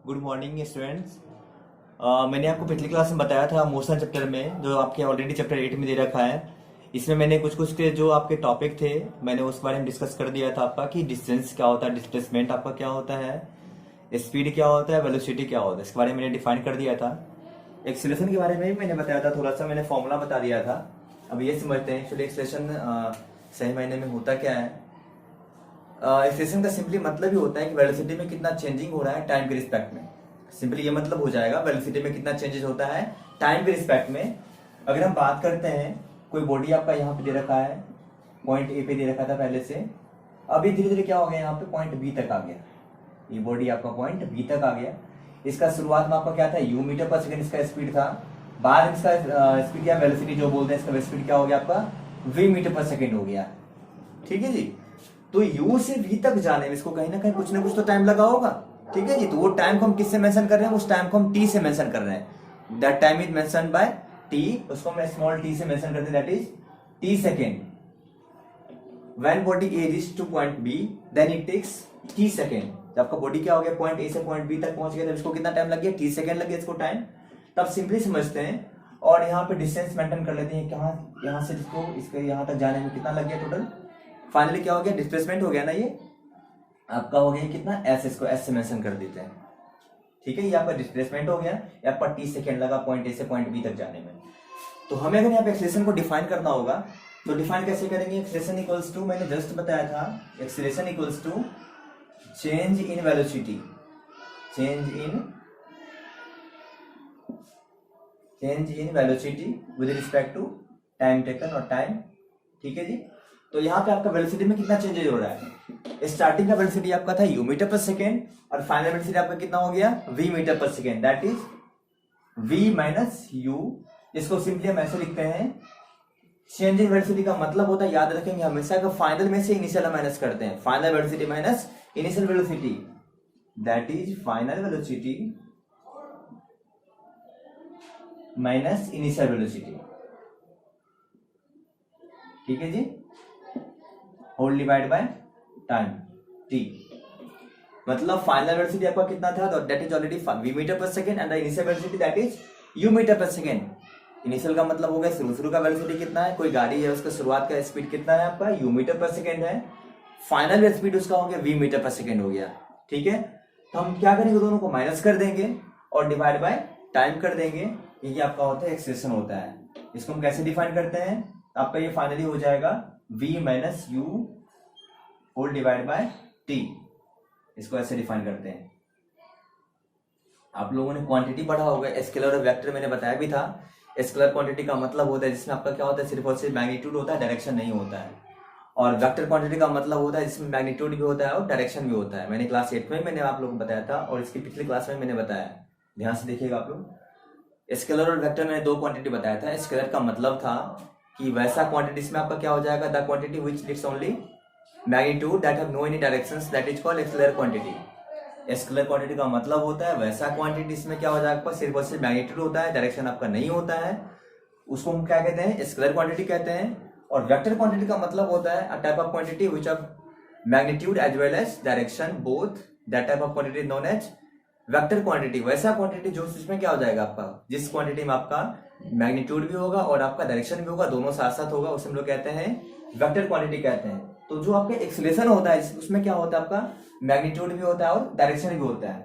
Good morning students. मैंने आपको पिछली क्लास में बताया था मोशन चैप्टर में, जो आपके ऑलरेडी चैप्टर 8 में दे रखा है। इसमें मैंने कुछ कुछ के जो आपके टॉपिक थे मैंने उस बारे में डिस्कस कर दिया था आपका, कि डिस्टेंस क्या होता है, डिस्प्लेसमेंट आपका क्या होता है, स्पीड क्या होता है, वेलोसिटी क्या होता है, इसके बारे में मैंने डिफाइन कर दिया था। एक्सीलरेशन के बारे में भी मैंने बताया था, थोड़ा सा मैंने फॉर्मूला बता दिया था। अब ये समझते हैं एक्चुअली एक्सीलरेशन सही मायने में होता क्या है। एक्सीलरेशन का सिंपली मतलब ही होता है कि वेलोसिटी में कितना चेंजिंग हो रहा है टाइम के रिस्पेक्ट में। सिंपली ये मतलब हो जाएगा, वेलोसिटी में कितना चेंजेस होता है टाइम के रिस्पेक्ट में। अगर हम बात करते हैं, कोई बॉडी आपका यहाँ पे दे रखा है, पॉइंट ए पे दे रखा था पहले से, अभी धीरे धीरे क्या हो गया, यहाँ पे पॉइंट बी तक आ गया। ये बॉडी आपका पॉइंट बी तक आ गया। इसका शुरुआत में आपका क्या था, यू मीटर पर सेकंड इसका स्पीड था। बाद इसका स्पीड क्या, वेलोसिटी जो बोलते हैं, इसका स्पीड क्या हो गया आपका, वी मीटर पर सेकंड हो गया। ठीक है जी। तो यू से वी तक जाने में इसको कहीं ना कहीं कुछ ना कुछ तो टाइम लगा होगा। ठीक है जी। तो वो टाइम को हम किससे मेंशन कर रहे हैं, उस टाइम को हम टी से मेंशन कर रहे हैं। That time is mention by T, उसको हम स्मॉल टी से मेंशन करते हैं, that is T second. When body A reach to point B then it takes T second. जब आपका बॉडी क्या हो गया, पॉइंट ए से पॉइंट बी तक पहुंच गया, तब इसको कितना टाइम लग गया, टी सेकेंड लग गया इसको टाइम। तब सिंपली समझते हैं और यहाँ पे डिस्टेंस मेंटेन कर लेते हैं, कहाँ यहाँ से इसको इसके यहाँ तक जाने में कितना लग गया टोटल। फाइनली क्या हो गया, डिस्प्लेसमेंट हो गया ना, ये आपका हो गया कितना, एस, इसको एस से मेंशन कर देते हैं। ठीक है, ये आपका डिस्प्लेसमेंट हो गया, ये आपका टी सेकेंड लगा पॉइंट ए से पॉइंट बी तक जाने में। तो हमें अगर यहाँ पे एक्सीलरेशन को डिफाइन करना होगा, तो डिफाइन कैसे करेंगे। एक्सीलरेशन इक्वल्स टू, मैंने जस्ट बताया था, acceleration equals to change in velocity, change in velocity with respect to time taken और टाइम। ठीक है जी। तो यहाँ पे आपका वेलोसिटी में कितना चेंजेज हो रहा है। स्टार्टिंग का वेलोसिटी आपका था यू मीटर पर सेकेंड, और फाइनल वेलोसिटी आपका कितना हो गया, वी मीटर पर सेकेंड, that is V minus U. इसको सिंपली हम ऐसे लिखते हैं, चेंज इन वेलोसिटी का मतलब होता है, याद रखेंगे हमेशा कि फाइनल में से इनिशियल माइनस करते हैं, final velocity minus initial velocity, that is final velocity minus initial velocity. ठीक है जी। Whole divide by time T. मतलब फाइनल वेलोसिटी आपका कितना था, तो that is already V metre पर second, and the initial velocity that is U metre पर सेकेंड। इनिशियल का मतलब हो गया शुरू का वेलोसिटी कितना है, कोई गाड़ी है उसका शुरुआत का स्पीड कितना है आपका, यू मीटर पर सेकेंड है। फाइनल स्पीड उसका हो गया वी मीटर पर सेकेंड हो गया। ठीक है। तो हम क्या करेंगे, दोनों को माइनस कर देंगे और डिवाइड बाय टाइम कर देंगे। ये आपका होता है एक्सीलरेशन होता है। इसको हम कैसे डिफाइन करते हैं, आपका ये फाइनली हो जाएगा v minus U whole divide by T. इसको ऐसे डिफाइन करते हैं। आप लोगों ने क्वांटिटी पढ़ा होगा, स्केलर और वेक्टर मैंने बताया भी था। स्केलर क्वांटिटी का मतलब होता है जिसमें आपका क्या होता है, सिर्फ और सिर्फ मैग्नीट्यूड होता है, डायरेक्शन नहीं होता है। और वेक्टर क्वांटिटी का मतलब होता है जिसमें मैग्नीट्यूड भी होता है और डायरेक्शन भी होता है। मैंने क्लास 8 में मैंने आप लोगों को बताया था, और इसकी पिछली क्लास में मैंने बताया, ध्यान से देखिएगा आप लोग। स्केलर और वेक्टर में दो क्वांटिटी बताया था। स्केलर का मतलब था कि वैसा क्वांटिटी इसमें आपका क्या हो जाएगा, the quantity which gives only magnitude that have no any directions, that is called scalar quantity. Scalar quantity का मतलब होता है वैसा क्वांटिटी इसमें क्या हो जाएगा, सिर्फ और सिर्फ मैग्नीट्यूड होता है, डायरेक्शन आपका नहीं होता है, उसको हम क्या कहते हैं, स्केलर क्वांटिटी कहते हैं। और वेक्टर क्वांटिटी का मतलब होता है a type of quantity which of magnitude as well as direction both, that type of quantity known as vector quantity. वैसा क्वांटिटी जो इसमें क्या हो जाएगा आपका, जिस क्वांटिटी में आपका मैग्नीट्यूड भी होगा और आपका डायरेक्शन भी होगा, दोनों साथ साथ होगा, उसे हम लोग कहते हैं वेक्टर क्वांटिटी कहते हैं। तो जो आपका एक्सीलरेशन होता है उसमें क्या होता है, आपका मैग्नीट्यूड भी होता है और डायरेक्शन भी होता है।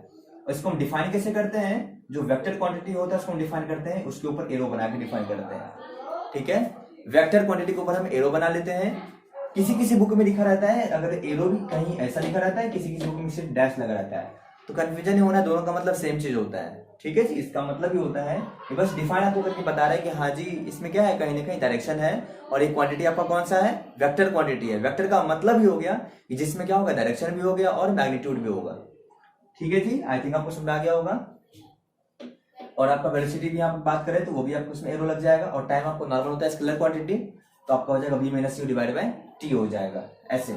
और इसको हम डिफाइन कैसे करते हैं, जो वेक्टर क्वांटिटी होता है उसको हम डिफाइन करते हैं, उसके ऊपर एरो बना के डिफाइन करते हैं। ठीक है। वेक्टर क्वांटिटी के ऊपर हम एरो बना लेते हैं। किसी किसी बुक में लिखा रहता है, अगर एरो भी कहीं ऐसा लिखा रहता है, किसी किसी बुक में सिर्फ डैश लगा रहता है, तो कंफ्यूजन नहीं होना, दोनों का मतलब सेम चीज होता है। ठीक है जी। इसका मतलब ही होता है कि बस डिफाइन आपको करके बता रहे हैं कि हाँ जी इसमें क्या है, कहीं ना कहीं डायरेक्शन है, और एक क्वांटिटी आपका कौन सा है, वेक्टर क्वांटिटी है। वेक्टर का मतलब ही हो गया कि जिसमें क्या होगा, डायरेक्शन भी हो गया और मैग्नीट्यूड भी होगा। ठीक है जी। आई थिंक आपको समझ आ गया होगा। और आपका वेलोसिटी भी यहाँ पर बात करें तो वो भी आपको उसमें एरो लग जाएगा, और टाइम आपको नॉर्मल होता है स्केलर क्वांटिटी, तो आपका हो जाएगा v minus you divide by T हो जाएगा ऐसे।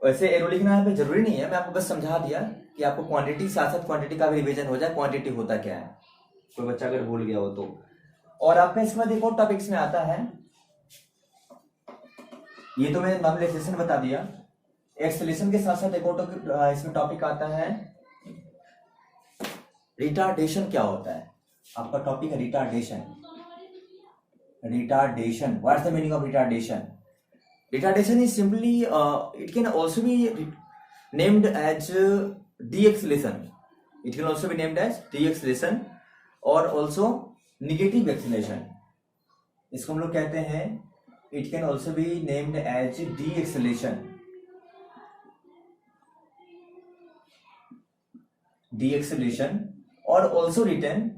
वैसे एरो लिखना यहाँ पे जरूरी नहीं है, मैं आपको बस समझा दिया कि आपको क्वांटिटी साथ साथ क्वांटिटी का भी रिवीजन हो जाए, क्वांटिटी होता क्या है, कोई बच्चा अगर भूल गया हो तो। और आपका इसके बाद एक और टॉपिक्स में आता है, ये तो मैंने नॉर्मल बता दिया। एक्सेलरेशन के साथ साथ एक और इसमें टॉपिक आता है रिटार्डेशन क्या होता है? आपका टॉपिक है retardation. Retardation, what's the meaning of retardation? Retardation is simply it can also be named as de-acceleration. It can also be named as de-acceleration or also negative acceleration. इसको हम लोग कहते हैं, it can also be named as de-acceleration. De-acceleration or also written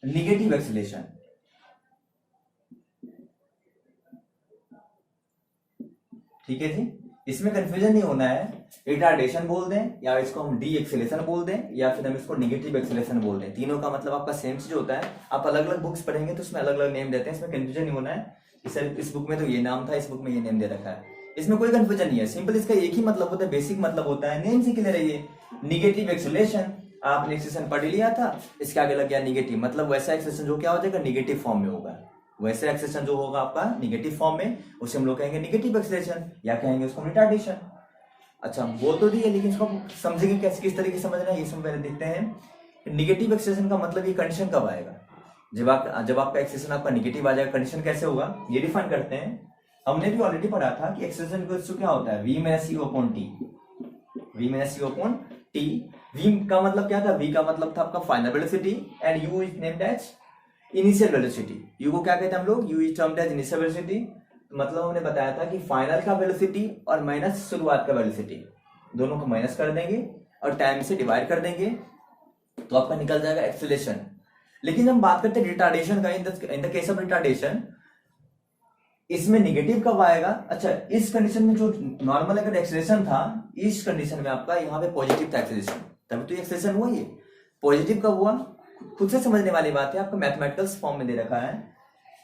negative acceleration. ठीक है जी, इसमें confusion नहीं होना है। रिटार्डेशन बोल दें या इसको हम डी एक्सेलेशन बोल दें या फिर हम इसको निगेटिव एक्सेलेशन बोल दें, तीनों का मतलब आपका सेम चीज होता है। आप अलग अलग बुक्स पढ़ेंगे तो उसमें अलग अलग नेम देते हैं, इसमें कंफ्यूजन नहीं होना है। इस बुक में तो ये नाम था, इस बुक में ये नेम दे रखा है, इसमें कोई कंफ्यूजन नहीं है। सिंपल इसका एक ही मतलब होता है, बेसिक मतलब होता है, नेम से क्लियर है ये। निगेटिव एक्सेलेशन आपने एक्सेलेशन पढ़ लिया था, इसके आगे लग गया निगेटिव, मतलब वैसा एक्सेलेशन जो क्या हो जाएगा, निगेटिव फॉर्म में होगा। वैसे एक्सेलेरेशन जो होगा आपका निगेटिव फॉर्म में, उसे हम लोग कहेंगे निगेटिव एक्सेलेरेशन या कहेंगे उसको रिटार्डेशन। अच्छा बोल तो दिए, लेकिन इसको समझेंगे कैसे, किस तरीके से समझना है, ये सब पहले देखते हैं। निगेटिव एक्सेलेरेशन का मतलब ये कंडीशन कब आएगा, जब आपका एक्सेलेरेशन आपका निगेटिव आ जाएगा। कंडीशन कैसे होगा ये डिफाइन करते हैं। हमने भी ऑलरेडी पढ़ा था कि एक्सेलेरेशन इक्वल्स टू क्या होता है, v minus u upon t। v minus u upon t। v का मतलब क्या था, v का मतलब था आपका final velocity and u is named as initial velocity. u को क्या कहते हैं हम लोग, u is termed as initial velocity. मतलब हमने बताया था कि फाइनल का वेलोसिटी और माइनस शुरुआत का वेलोसिटी, दोनों को माइनस कर देंगे और टाइम से डिवाइड कर देंगे तो आपका निकल जाएगा एक्सेलेरेशन। लेकिन हम बात करते हैं रिटार्डेशन का, in the case of retardation इसमें निगेटिव कब आएगा। अच्छा, इस कंडीशन में जो नॉर्मल अगर एक्सेलेरेशन था, इस कंडीशन में आपका यहाँ पे पॉजिटिव था एक्सेलेरेशन, तभी तो एक्सेलेरेशन हुआ। ये पॉजिटिव कब हुआ, खुद से समझने वाली बात है, आपका मैथमेटिकल फॉर्म में दे रखा है।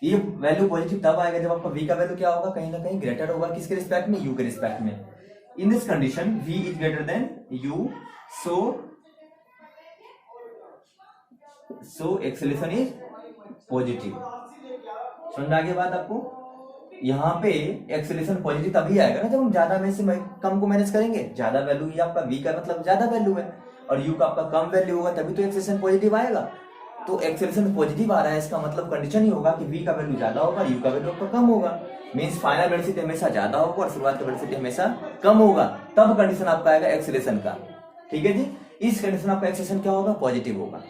ये वैल्यू पॉजिटिव तब आएगा जब आपका v का वैल्यू क्या होगा, कहीं ना कहीं ग्रेटर होगा, किसके रिस्पेक्ट में, u के रिस्पेक्ट में। In this condition v is greater than u, so acceleration is positive. समझ आ गई बात आपको। यहाँ पे एक्सेलेरेशन पॉजिटिव तभी आएगा ना जब हम ज्यादा में से कम को मैनेज करेंगे। ज्यादा वैल्यू, ये आपका v का मतलब ज्यादा वैल्यू है और u का आपका कम वैल्यू होगा, तभी तो एक्सेलेरेशन पॉजिटिव आएगा। तो एक्सेलेरेशन पॉजिटिव आ रहा है, इसका मतलब कंडीशन ही होगा कि v का वैल्यू ज्यादा होगा, u का वैल्यू आपका कम होगा। मींस फाइनल वेलोसिटी हमेशा ज्यादा होगा और शुरुआत का वेलोसिटी हमेशा कम होगा, तब कंडीशन आपका आएगा एक्सेलेरेशन का। ठीक है जी, इस कंडीशन आपका एक्सेलेरेशन क्या होगा, पॉजिटिव होगा।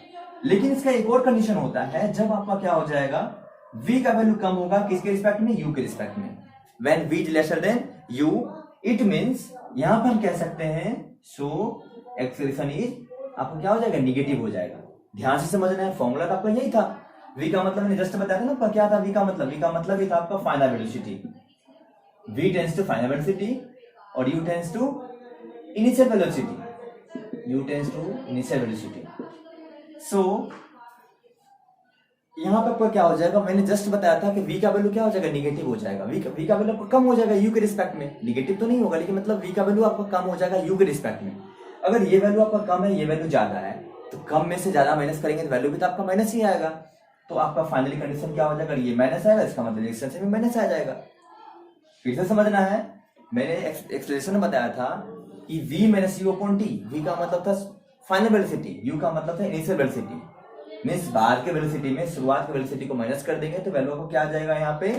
लेकिन इसका एक और कंडीशन होता है, जब आपका क्या हो जाएगा, v का वैल्यू कम होगा, किसके रिस्पेक्ट में, u के रिस्पेक्ट में। When v is lesser than u, it means यहां पर हम कह सकते हैं सो एक्सेलेरेशन इज आपका क्या हो जाएगा, निगेटिव हो जाएगा। ध्यान से समझना है, फॉर्मूला तो आपका यही था। v का मतलब मैंने जस्ट बताया था ना, क्या था v का मतलब, v का मतलब ये था आपका final velocity. v tends to final velocity और u tends to initial velocity, u tends to initial velocity. So यहाँ पे क्या हो जाएगा, मैंने जस्ट बताया था कि v का वैल्यू क्या हो जाएगा, निगेटिव हो जाएगा। v का वैल्यू कम हो जाएगा u के रिस्पेक्ट में, निगेटिव तो नहीं होगा, लेकिन मतलब v का वैल्यू आपका कम हो जाएगा u के रिस्पेक्ट में। अगर ये वैल्यू आपका कम है, ये वैल्यू ज्यादा है, तो कम में से ज्यादा माइनस करेंगे तो वैल्यू भी तो आपका माइनस ही आएगा। तो आपका फाइनली कंडीशन क्या हो जाएगा, ये माइनस आएगा, इसका मतलब एक्सेलेरेशन में माइनस आ जाएगा। फिर से समझना है, मैंने एक्सेलेरेशन में बताया था कि v minus u upon t। v का मतलब था फाइनल वेलोसिटी, u का मतलब था इनिशियल वेलोसिटी। मींस बाहर के वेलोसिटी में शुरुआत के वेलोसिटी को माइनस कर देंगे तो वैल्यू को क्या आ जाएगा, यहाँ पे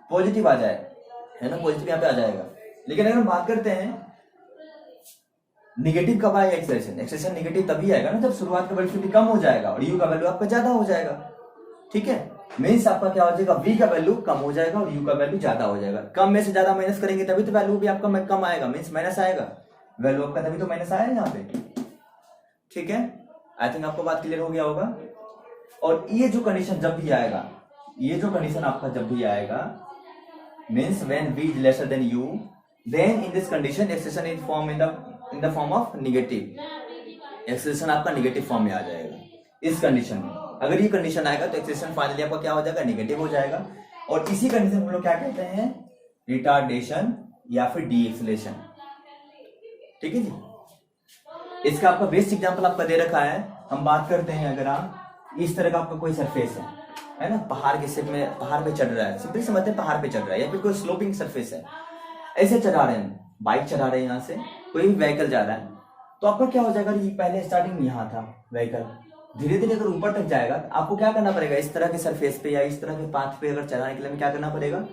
पॉजिटिव आ जाए, है ना, पॉजिटिव यहाँ पे आ जाएगा। लेकिन अगर हम बात करते हैं निगेटिव कब आएगा एक्सेलेरेशन, एक्सेलेरेशन निगेटिव तभी आएगा ना जब शुरुआत का वेलोसिटी कम हो जाएगा और u का वैल्यू आपका ज्यादा हो जाएगा। ठीक है, मींस आपका क्या हो जाएगा, v का वैल्यू कम हो जाएगा और u का वैल्यू ज्यादा हो जाएगा। कम में से ज्यादा माइनस करेंगे तभी तो वैल्यू भी आपका कम आएगा, मींस माइनस आएगा, वैल्यू आपका तभी तो माइनस आया यहाँ पे। ठीक है, आई थिंक आपको बात क्लियर हो गया होगा। और ये जो कंडीशन जब भी आएगा, ये जो कंडीशन आपका जब भी आएगा, means when v is lesser than u, then in this condition acceleration is form in the form of negative. Acceleration आपका निगेटिव फॉर्म में आ जाएगा इस कंडीशन में। अगर ये कंडीशन आएगा तो एक्सेलेरेशन फाइनली आपका क्या हो जाएगा, निगेटिव हो जाएगा। और इसी कंडीशन को हम लोग क्या कहते हैं, रिटार्डेशन या फिर डी एक्सेलेरेशन। ठीक है जी, इसका आपका बेस्ट एग्जांपल आपका दे रखा है। हम बात करते हैं, अगर आप इस तरह का आपका कोई सरफेस है ना, पहाड़ के शेप में, पहाड़ पे चढ़ रहा है, सिंपली समझते हैं पहाड़ पे चढ़ रहा है, या फिर कोई स्लोपिंग सरफेस है, ऐसे चढ़ा रहे हैं, बाइक चढ़ा रहे हैं, यहाँ से कोई भी व्हीकल जा रहा है, तो आपका क्या हो जाएगा, ये पहले स्टार्टिंग यहाँ था व्हीकल, धीरे धीरे अगर ऊपर तक जाएगा तो आपको क्या करना पड़ेगा, इस तरह के सरफेस पे या इस तरह के पाथ पे अगर चलाने के लिए क्या करना पड़ेगा,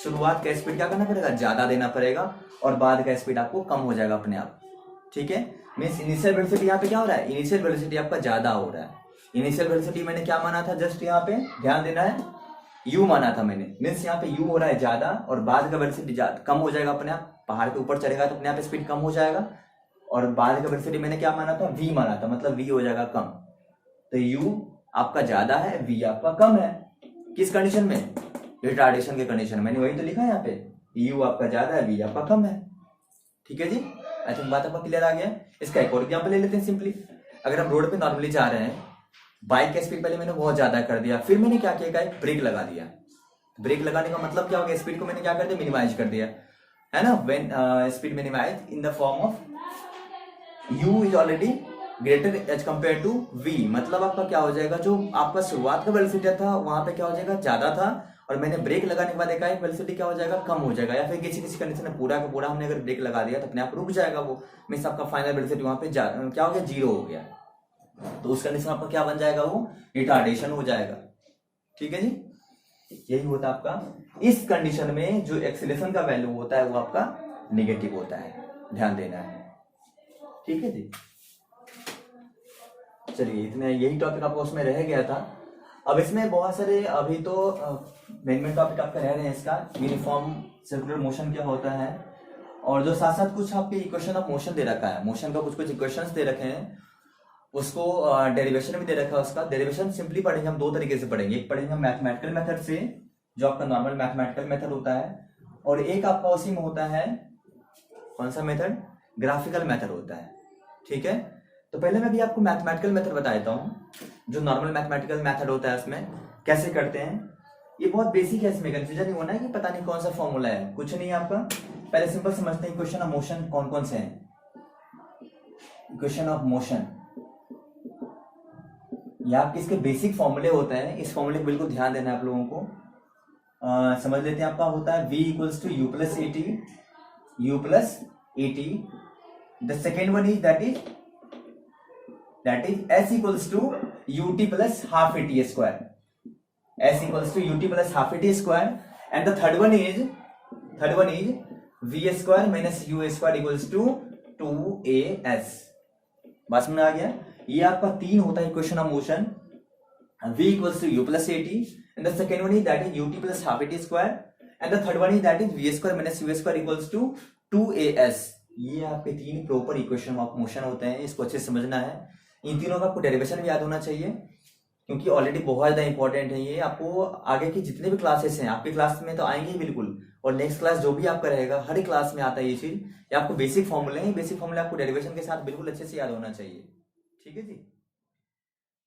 शुरुआत का स्पीड क्या करना पड़ेगा, ज्यादा देना पड़ेगा और बाद का स्पीड आपको कम हो जाएगा अपने आप। ठीक है, मीन्स इनिशियल वेलोसिटी यहाँ पे क्या हो रहा है, इनिशियल वेलोसिटी आपका ज्यादा हो रहा है। इनिशियल वेलोसिटी मैंने क्या माना था, जस्ट यहाँ पे ध्यान देना है, यू माना था मैंने, मीन्स यहाँ पे यू हो रहा है ज्यादा और बाद का वेलोसिटी कम हो जाएगा अपने आप। पहाड़ के ऊपर चढ़ेगा तो अपने आप स्पीड कम हो जाएगा, और बाद का वेलोसिटी मैंने क्या माना था, वी माना था, मतलब वी हो जाएगा कम। तो यू आपका ज्यादा है, वी आपका कम है, किस कंडीशन में, रिटार्डेशन के कंडीशन में, मैंने वही तो लिखा है यहाँ पे, यू आपका ज्यादा है, वी आपका कम है। ठीक है जी, आई थिंक बात आपका क्लियर आ गया है। इसका एक और एग्जाम्पल ले लेते हैं सिंपली। अगर हम रोड पे नॉर्मली जा रहे हैं, बाइक का स्पीड पहले मैंने बहुत ज्यादा कर दिया, फिर मैंने क्या किया, एक ब्रेक लगा दिया। ब्रेक लगाने का मतलब क्या हो गया, स्पीड को मैंने क्या कर दिया, मिनिमाइज कर दिया, है ना, when speed minimise in the form of u is already greater as compare to v, मतलब आपका क्या हो जाएगा, जो आपका शुरुआत का वेलोसिटी था वहां पे क्या हो जाएगा, ज्यादा था, और मैंने ब्रेक लगाने के बाद देखा एक वेलोसिटी क्या हो जाएगा, कम हो जाएगा, या फिर किसी किसी कंडीशन में पूरा का पूरा हमने अगर ब्रेक लगा दिया तो अपने आप रुक जाएगा वो, मीन्स आपका फाइनल वेलोसिटी वहां पे क्या हो गया, जीरो हो गया। तो उस कंडीशन में आपका क्या बन जाएगा, वो रिटार्डेशन हो जाएगा। ठीक है जी, यही होता है आपका। इस कंडीशन में जो एक्सीलरेशन का वैल्यू होता है वो आपका नेगेटिव होता है, ध्यान देना है। ठीक है जी, चलिए इतने, यही टॉपिक आपको उसमें रह गया था। अब इसमें बहुत सारे अभी तो मेन टॉपिक आपका रह रहे हैं, इसका यूनिफॉर्म सर्कुलर मोशन क्या होता है, और जो साथ साथ कुछ आपके इक्वेशन ऑफ मोशन दे रखा है, मोशन का कुछ इक्वेशंस दे रखे हैं, उसको डेरिवेशन भी दे रखा है। उसका डेरिवेशन सिंपली पढ़ेंगे हम, दो तरीके से पढ़ेंगे, एक पढ़ेंगे हम मैथमेटिकल मेथड से, जो आपका नॉर्मल मैथमेटिकल मेथड होता है, और एक आपका उसी में होता है कौन सा मेथड, ग्राफिकल मेथड होता है। ठीक है, तो पहले मैं भी आपको मैथमेटिकल मेथड बता देता हूँ, जो नॉर्मल मैथमेटिकल मेथड होता है उसमें कैसे करते हैं। ये बहुत बेसिक है, इसमें कंफ्यूजन नहीं होना है कि पता नहीं कौन सा फॉर्मूला है, कुछ नहीं है आपका। पहले सिंपल समझते हैं इक्वेशन ऑफ मोशन कौन कौन से हैं। इक्वेशन ऑफ मोशन ये आपके इसके बेसिक फॉर्मूले होते हैं, इस फॉर्मूले को बिल्कुल ध्यान देना है आप लोगों को। समझ लेते हैं, आपका होता है v equals to U plus A T. The second one is that is s equals to ut plus half A T square, s equals to ut plus half A T square. And the third one is v square minus u square equals to 2as। बात समझ आ गया, ये आपका तीन होता है equation of motion, v equals to u plus A T, and the second one is that is ut plus half A T square, and the third one is that is v square minus u square equals to 2as। ये आपके तीन proper equation of motion होते हैं, इसको अच्छे से समझना है। इन तीनों का आपको डेरिवेशन भी याद होना चाहिए, क्योंकि ऑलरेडी बहुत ज्यादा इंपॉर्टेंट है ये। आपको आगे की जितने भी क्लासेस हैं, आपकी क्लास में तो आएंगे ही बिल्कुल, और नेक्स्ट क्लास जो भी आपका रहेगा हर क्लास में आता है ये चीज। ये आपको बेसिक फॉर्मूले हैं, बेसिक फॉर्मूले आपको डेरिवेशन के साथ बिल्कुल अच्छे से याद होना चाहिए। ठीक है जी।